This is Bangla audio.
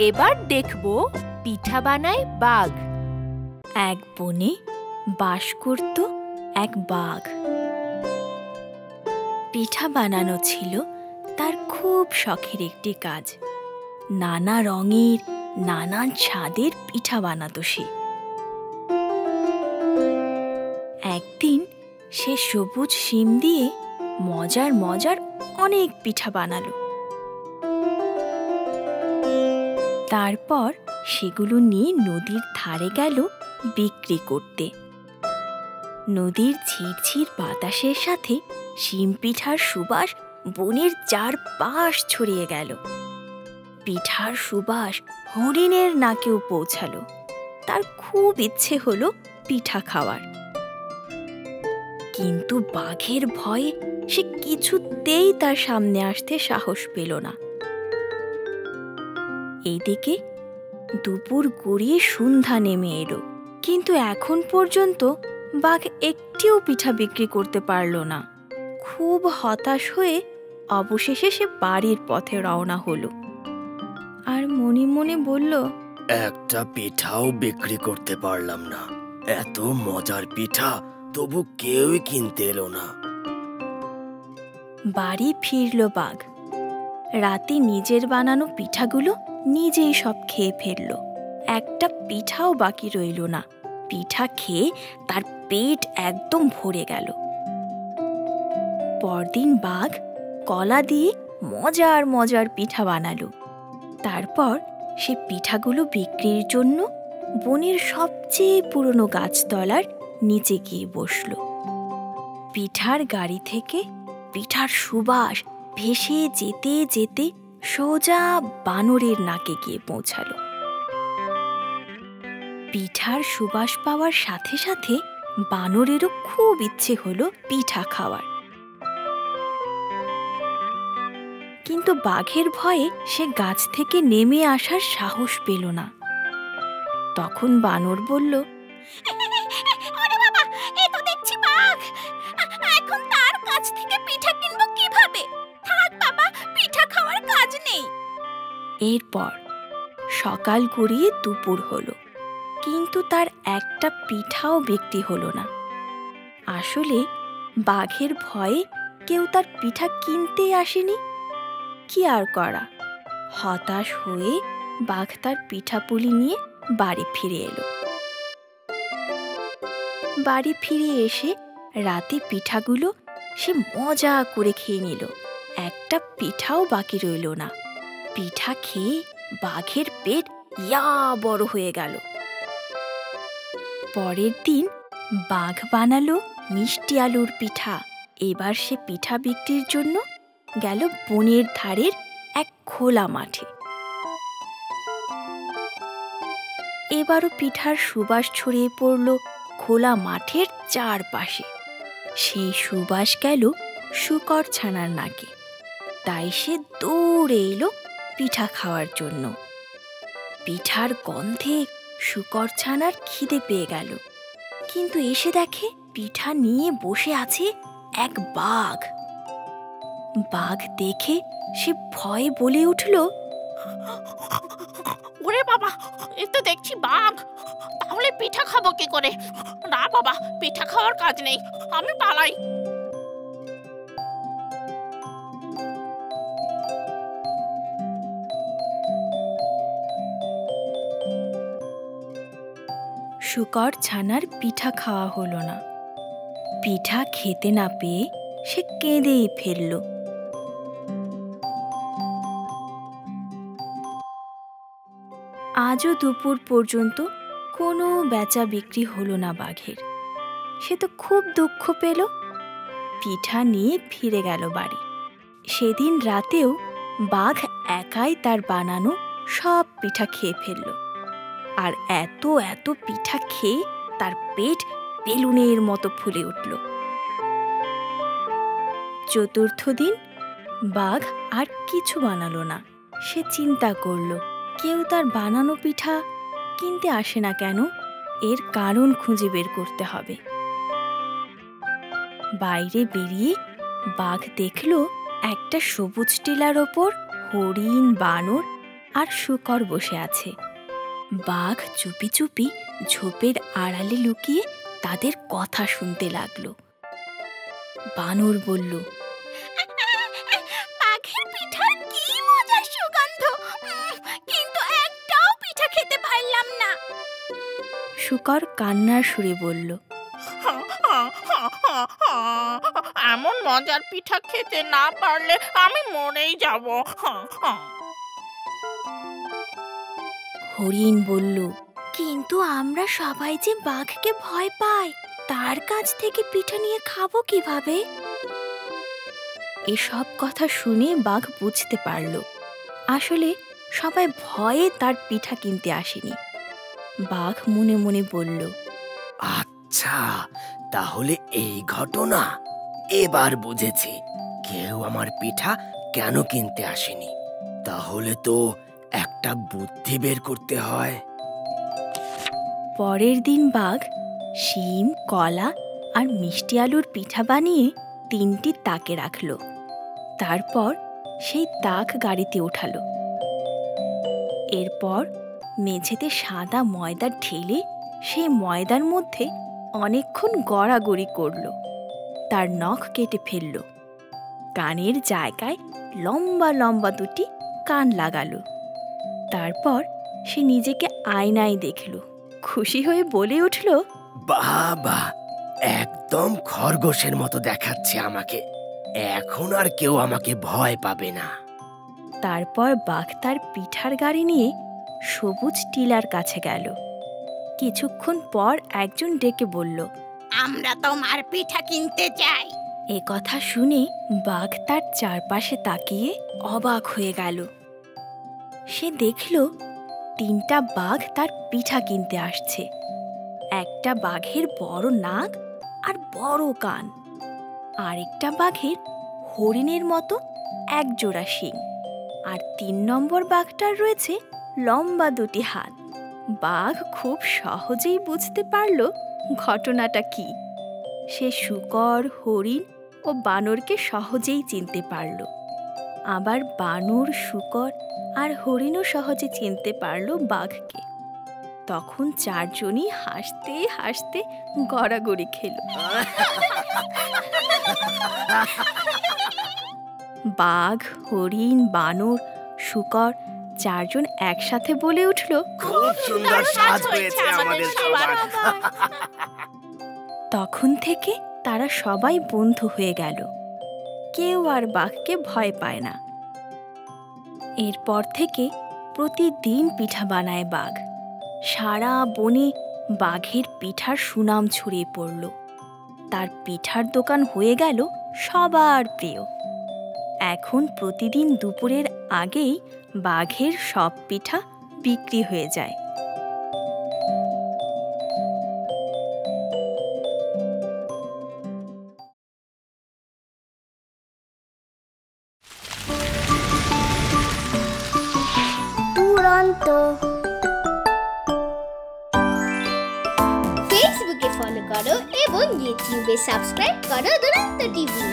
এবার দেখব পিঠা বানায় বাঘ। এক বনে বাস করত এক বাঘ। পিঠা বানানো ছিল তার খুব শখের একটি কাজ। নানা রঙের নানান স্বাদের পিঠা বানাতো সে। একদিন সে সবুজ শিম দিয়ে মজার মজার অনেক পিঠা বানালো। তারপর সেগুলো নিয়ে নদীর ধারে গেল বিক্রি করতে। নদীর ঝিরঝির বাতাসের সাথে শিম পিঠার সুবাস বনের চারপাশ ছড়িয়ে গেল। পিঠার সুবাস হরিণের নাকেও পৌঁছালো। তার খুব ইচ্ছে হলো পিঠা খাওয়ার, কিন্তু বাঘের ভয়ে সে কিছুতেই তার সামনে আসতে সাহস পেল না। এইদিকে দুপুর গড়িয়ে সন্ধ্যা নেমে এলো, কিন্তু এখন পর্যন্ত বাঘ একটিও পিঠা বিক্রি করতে পারল না। খুব হতাশ হয়ে অবশেষে সে বাড়ির পথে রওনা হলো। আর মনে মনে বলল, একটা পিঠাও বিক্রি করতে পারলাম না। এত মজার পিঠা, তবু কেউই কিনতে এলো না। বাড়ি ফিরল বাঘ। রাতে নিজের বানানো পিঠাগুলো নিজেই সব খেয়ে ফেলল। একটা পিঠাও বাকি রইল না। পিঠা খেয়ে তার পেট একদম ভরে গেল। পরদিন বাঘ কলা দিয়ে মজার মজার পিঠা বানালো। তারপর সে পিঠাগুলো বিক্রির জন্য বনের সবচেয়ে পুরনো গাছতলার নিচে গিয়ে বসল। পিঠার গাড়ি থেকে পিঠার সুবাস ভেসে যেতে যেতে সোজা বানরের নাকে গিয়ে পৌঁছালো। পিঠার সুবাস পাওয়ার সাথে সাথে বানরেরও খুব ইচ্ছে হলো পিঠা খাওয়ার, কিন্তু বাঘের ভয়ে সে গাছ থেকে নেমে আসার সাহস পেল না। তখন বানর বলল, এরপর সকাল গড়িয়ে দুপুর হলো, কিন্তু তার একটা পিঠাও বিক্রি হলো না। আসলে বাঘের ভয়ে কেউ তার পিঠা কিনতে আসেনি। কি আর করা, হতাশ হয়ে বাঘ তার পিঠাপুলি নিয়ে বাড়ি ফিরে এলো। বাড়ি ফিরে এসে রাতে পিঠাগুলো সে মজা করে খেয়ে নিল। একটা পিঠাও বাকি রইল না। পিঠা খেয়ে বাঘের পেট ইয়া বড় হয়ে গেল। পরের দিন বাঘ বানালো মিষ্টি আলুর পিঠা। এবার সে পিঠা বিক্রির জন্য গেল বনের ধারের এক খোলা মাঠে। এবারও পিঠার সুবাস ছড়িয়ে পড়ল খোলা মাঠের চারপাশে। সেই সুবাস গেল শূকর ছানার নাকে। তাই সে দৌড়ে এলো পিঠা খাওয়ার জন্য। পিঠার গন্ধে শূকর ছানার খিদে পেয়ে গেল, কিন্তু এসে দেখে পিঠা নিয়ে বসে আছে এক বাঘ। বাঘ দেখে সে ভয়ে বলে উঠল, ওরে বাবা, এ তো দেখছি বাঘ। তাহলে পিঠা খাবো কি করে? না বাবা, পিঠা খাওয়ার কাজ নেই, আমি পালাই। শূকর ছানার পিঠা খাওয়া হলো না। পিঠা খেতে না পেয়ে সে কেঁদেই ফেলল। আজও দুপুর পর্যন্ত কোনো বেচা বিক্রি হলো না বাঘের। সে তো খুব দুঃখ পেল। পিঠা নিয়ে ফিরে গেল বাড়ি। সেদিন রাতেও বাঘ একাই তার বানানো সব পিঠা খেয়ে ফেলল। আর এত এত পিঠা খেয়ে তার পেট বেলুনের মতো ফুলে উঠল। চতুর্থ দিন বাঘ আর কিছু বানালো না। সে চিন্তা করল, কেউ তার বানানো পিঠা কিনতে আসে না কেন? এর কারণ খুঁজে বের করতে হবে। বাইরে বেরিয়ে বাঘ দেখল একটা সবুজ টিলার ওপর হরিণ, বানর আর শূকর বসে আছে। বাঘ চুপি চুপি ঝোপের আড়ালে লুকিয়ে তাদের কথা শুনতে লাগলো। বানর বলল, বাঘের পিঠার কি মজার সুগন্ধ, কিন্তু একটাও পিঠা খেতে পারলাম না। শূকর কান্নার সুরে বলল, এমন মজার পিঠা খেতে না পারলে আমি মরেই যাব। হরিণ বলল, কিন্তু আমরা সবাই যে বাঘকে ভয় পাই, তার কাছ থেকে পিঠা নিয়ে খাবো কিভাবে? এসব কথা শুনে বাঘ বুঝতে পারল আসলে সবাই ভয়ে তার পিঠা কিনতে আসেনি। বাঘ মনে মনে বলল, আচ্ছা, তাহলে এই ঘটনা। এবার বুঝেছি কেউ আমার পিঠা কেন কিনতে আসেনি। তাহলে তো একটা বুদ্ধি বের করতে হয়। পরের দিন বাঘ শিম, কলা আর মিষ্টি আলুর পিঠা বানিয়ে 3টি তাকে রাখল। তারপর সেই তাক গাড়িতে ওঠালো। এরপর মেঝেতে সাদা ময়দা ঢেলে সেই ময়দার মধ্যে অনেকক্ষণ গড়াগড়ি করল। তার নখ কেটে ফেলল। কানের জায়গায় লম্বা লম্বা 2টি কান লাগালো। তারপর সে নিজেকে আয়নায় দেখল। খুশি হয়ে বলে উঠল, বাবা, একদম খরগোশের মতো দেখাচ্ছে আমাকে। এখন আর কেউ আমাকে ভয় পাবে না। তারপর বাঘ তার পিঠার গাড়ি নিয়ে সবুজ টিলার কাছে গেল। কিছুক্ষণ পর একজন ডেকে বলল, আমরা তোমার পিঠা কিনতে চাই। এ কথা শুনে বাঘ তার চারপাশে তাকিয়ে অবাক হয়ে গেল। সে দেখল 3টা বাঘ তার পিঠা কিনতে আসছে। একটা বাঘের বড় নাক আর বড় কান, আরেকটা বাঘের হরিণের মতো একজোড়া শিং, আর 3 নম্বর বাঘটার রয়েছে লম্বা 2টি হাত। বাঘ খুব সহজেই বুঝতে পারল ঘটনাটা কি। সে শূকর, হরিণ ও বানরকে সহজেই চিনতে পারল। আবার বানর, শূকর আর হরিণও সহজে চিনতে পারল বাঘকে। তখন 4 জনই হাসতে হাসতে গড়াগড়ি খেল। বাঘ, হরিণ, বানর, শূকর 4 জন একসাথে বলে উঠল, খুব সুন্দর সাজ হয়েছে আমাদের সবার। তখন থেকে তারা সবাই বন্ধু হয়ে গেল। কেউ আর বাঘকে ভয় পায় না। এরপর থেকে প্রতিদিন পিঠা বানায় বাঘ। সারা বনে বাঘের পিঠার সুনাম ছড়িয়ে পড়ল। তার পিঠার দোকান হয়ে গেল সবার প্রিয়। এখন প্রতিদিন দুপুরের আগেই বাঘের সব পিঠা বিক্রি হয়ে যায়। ফেসবুকে ফলো করো এবং ইউটিউবে সাবস্ক্রাইব করো দুরন্ত টিভি।